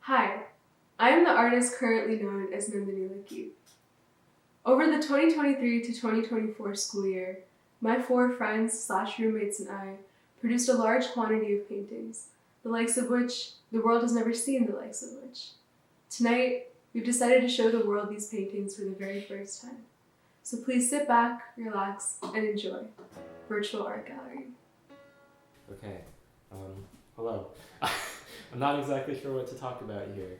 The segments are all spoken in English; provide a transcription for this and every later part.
Hi, I am the artist currently known as Nandini Lakit. Over the 2023 to 2024 school year, my 4 friends/roommates and I produced a large quantity of paintings, the likes of which the world has never seen the likes of which. Tonight, we've decided to show the world these paintings for the very first time. So please sit back, relax, and enjoy. Virtual Art Gallery. Okay, hello. I'm not exactly sure what to talk about here.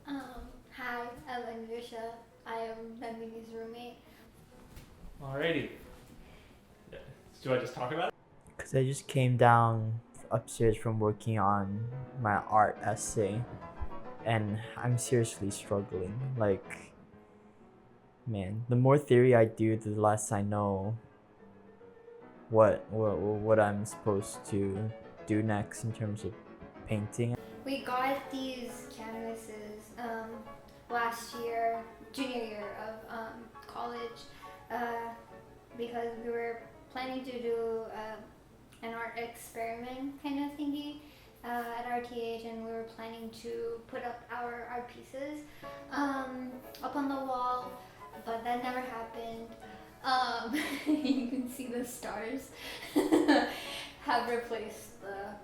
Hi, I'm Anvisha. I am Nandini's roommate. Alrighty. Do I just talk about it? Because I just came down upstairs from working on my art essay, and I'm seriously struggling. Like, man, the more theory I do, the less I know what I'm supposed to do next in terms of painting. We got these canvases last year, junior year of college, because we were planning to do an art experiment kind of thingy at RTH, and we were planning to put up our art pieces up on the wall, but that never happened. You can see the stars have replaced the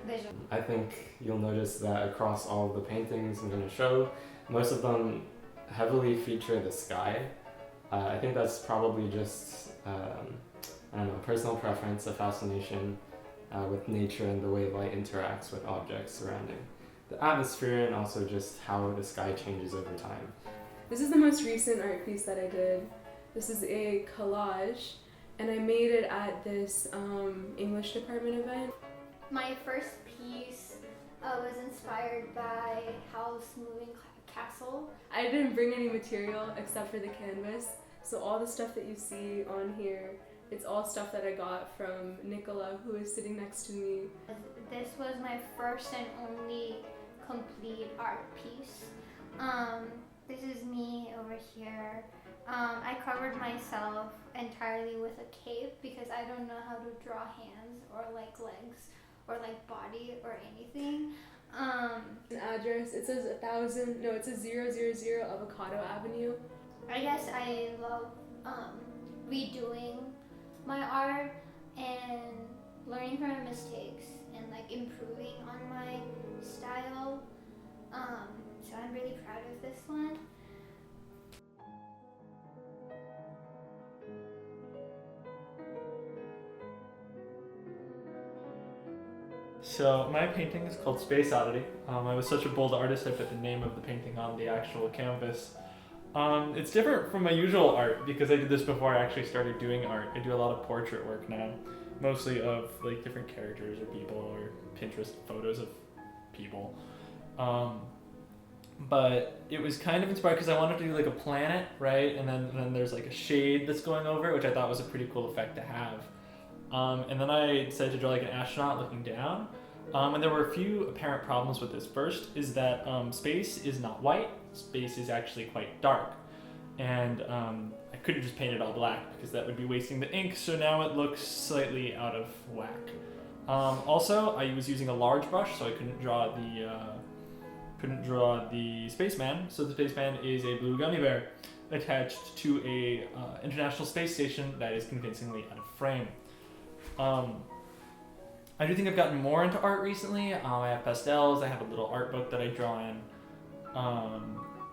vision. I think you'll notice that across all of the paintings I'm going to show, most of them heavily feature the sky. I think that's probably just, personal preference, a fascination with nature and the way light interacts with objects surrounding the atmosphere, and also just how the sky changes over time. This is the most recent art piece that I did. This is a collage, and I made it at this English department event. My first piece was inspired by House Moving Castle. I didn't bring any material except for the canvas, so all the stuff that you see on here, it's all stuff that I got from Nicola, who is sitting next to me. This was my first and only complete art piece. This is me over here. I covered myself entirely with a cape because I don't know how to draw hands or like legs or like body or anything. An address, it says 000 Avocado Avenue. I guess I love redoing my art and learning from my mistakes and like improving on my style. So I'm really proud of this one. So my painting is called Space Oddity. I was such a bold artist, I put the name of the painting on the actual canvas. It's different from my usual art because I did this before I actually started doing art. I do a lot of portrait work now, mostly of like different characters or people or Pinterest photos of people. But it was kind of inspired because I wanted to do like a planet, right? And then there's like a shade that's going over it, which I thought was a pretty cool effect to have. And then I decided to draw like an astronaut looking down. And there were a few apparent problems with this. First is that space is not white. Space is actually quite dark. And I couldn't just paint it all black because that would be wasting the ink. So now it looks slightly out of whack. Also, I was using a large brush, so I couldn't draw the spaceman. So the spaceman is a blue gummy bear attached to a international space station that is convincingly out of frame. I do think I've gotten more into art recently. I have pastels, I have a little art book that I draw in.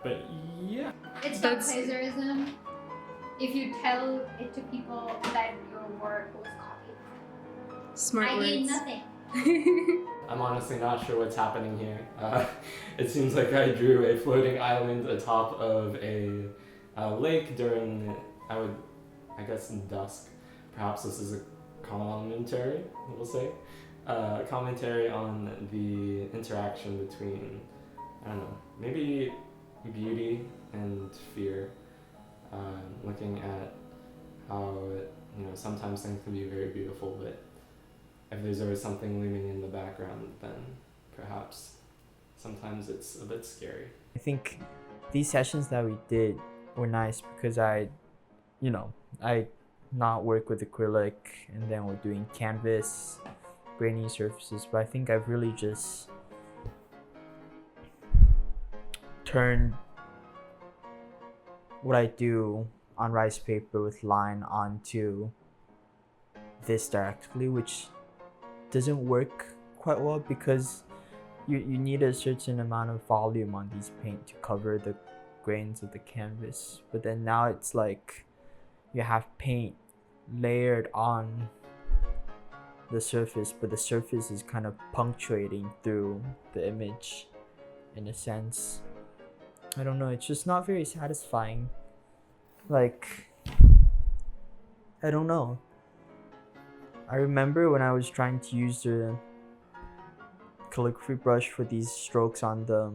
But yeah. It's not plagiarism if you tell it to people that your work was copied. Smart words. I gained nothing. I'm honestly not sure what's happening here. It seems like I drew a floating island atop of a lake during, I guess, dusk. Perhaps this is a commentary, we'll say. Commentary on the interaction between, maybe beauty and fear. Looking at how, sometimes things can be very beautiful, but if there's always something looming in the background, then perhaps sometimes it's a bit scary. I think these sessions that we did were nice because I not work with acrylic, and then we're doing canvas, grainy surfaces, but I think I've really just turned what I do on rice paper with line onto this directly, which doesn't work quite well because you need a certain amount of volume on these paint to cover the grains of the canvas. But then now it's like you have paint layered on the surface, but the surface is kind of punctuating through the image in a sense. I don't know, it's just not very satisfying. Like, I don't know. I remember when I was trying to use the calligraphy brush for these strokes on the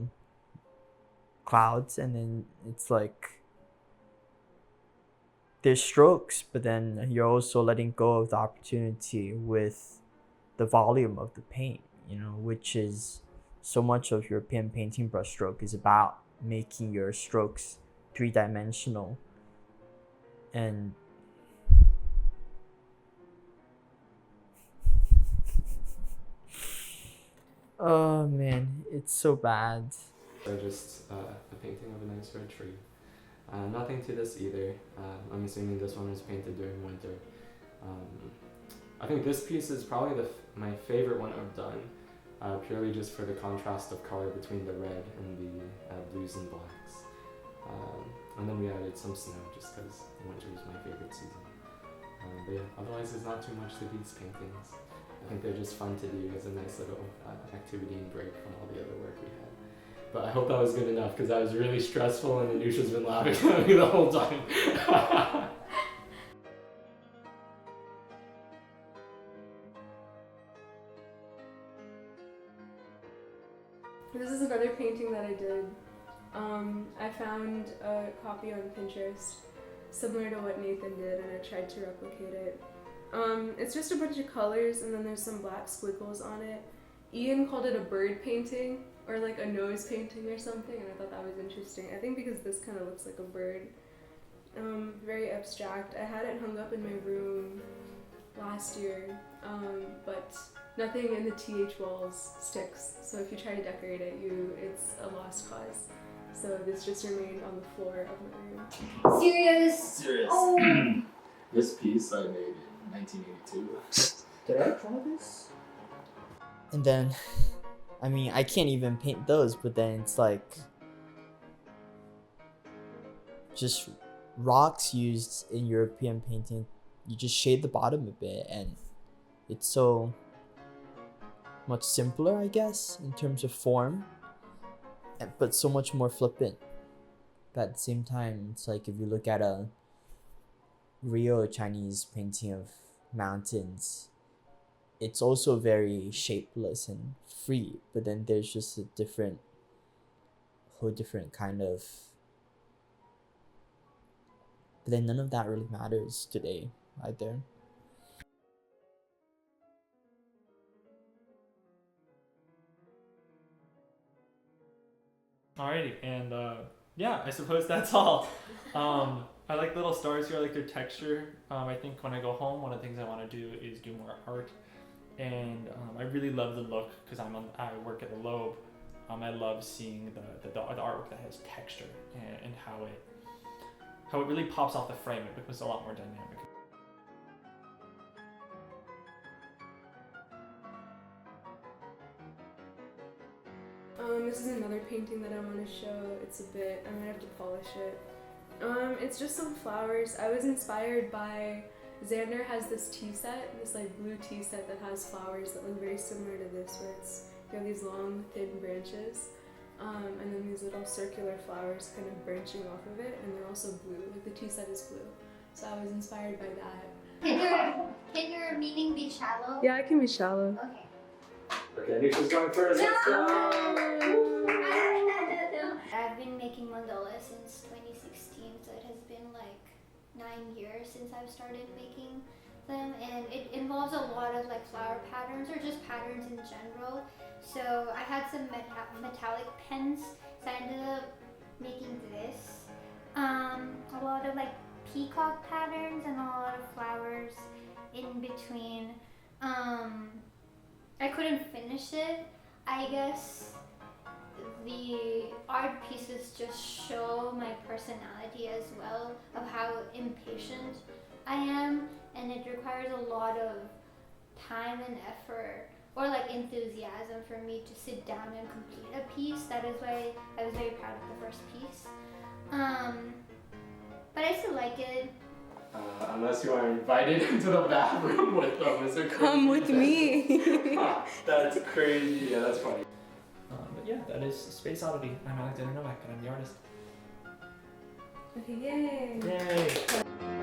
clouds, and then it's like there's strokes, but then you're also letting go of the opportunity with the volume of the paint, you know, which is so much of European painting brush stroke is about making your strokes three-dimensional. And oh man, it's so bad. So just a painting of a nice red tree. Nothing to this either. I'm assuming this one was painted during winter. I think this piece is probably my favorite one I've done, purely just for the contrast of color between the red and the blues and blacks. And then we added some snow just because winter is my favorite season. But yeah, otherwise there's not too much to these paintings. I think they're just fun to do as a nice little activity and break from all the other work we had. But I hope that was good enough because that was really stressful and Anusha's been laughing at me the whole time. This is another painting that I did. I found a copy on Pinterest similar to what Nathan did, and I tried to replicate it. It's just a bunch of colors and then there's some black squiggles on it. Ian called it a bird painting or like a nose painting or something, and I thought that was interesting. I think because this kind of looks like a bird. Very abstract. I had it hung up in my room last year, but nothing in the TH walls sticks. So if you try to decorate it, it's a lost cause. So this just remained on the floor of my room. Serious? Oh. This piece I made in 1982. Did I draw this? And then, I mean, I can't even paint those, but then it's like just rocks used in European painting. You just shade the bottom a bit and it's so much simpler, I guess, in terms of form, but so much more flippant. But at the same time, it's like if you look at a real Chinese painting of mountains, it's also very shapeless and free, but then there's just a whole different kind of, but then none of that really matters today either. Alrighty, and yeah, I suppose that's all. I like little stars here, I like their texture. I think when I go home, one of the things I want to do is do more art. And I really love the look because I work at the Lobe. I love seeing the artwork that has texture and how it really pops off the frame. It becomes a lot more dynamic. This is another painting that I want to show. I might have to polish it. It's just some flowers. I was inspired by Xander has this tea set, this like blue tea set that has flowers that look very similar to this, where you have these long, thin branches, and then these little circular flowers kind of branching off of it, and they're also blue. Like the tea set is blue, so I was inspired by that. Can your meaning be shallow? Yeah, I can be shallow. Okay. Okay, Anusha's going first. Let's go. I've been making mandalas since 2016, so it has been like 9 years since I've started making them, and it involves a lot of like flower patterns or just patterns in general. So I had some metallic pens, so I ended up making this. A lot of like peacock patterns and a lot of flowers in between. I couldn't finish it. I guess the art pieces just show my personality as well, of how impatient I am, and it requires a lot of time and effort or like enthusiasm for me to sit down and complete a piece. That is why I was very proud of the first piece. But I still like it. Unless you are invited into the bathroom with them, is it crazy? Come with me. That's crazy. Yeah, that's funny. But yeah, that is Space Oddity. I'm Alexander Novak, and I'm the artist. Okay, yay. Yay!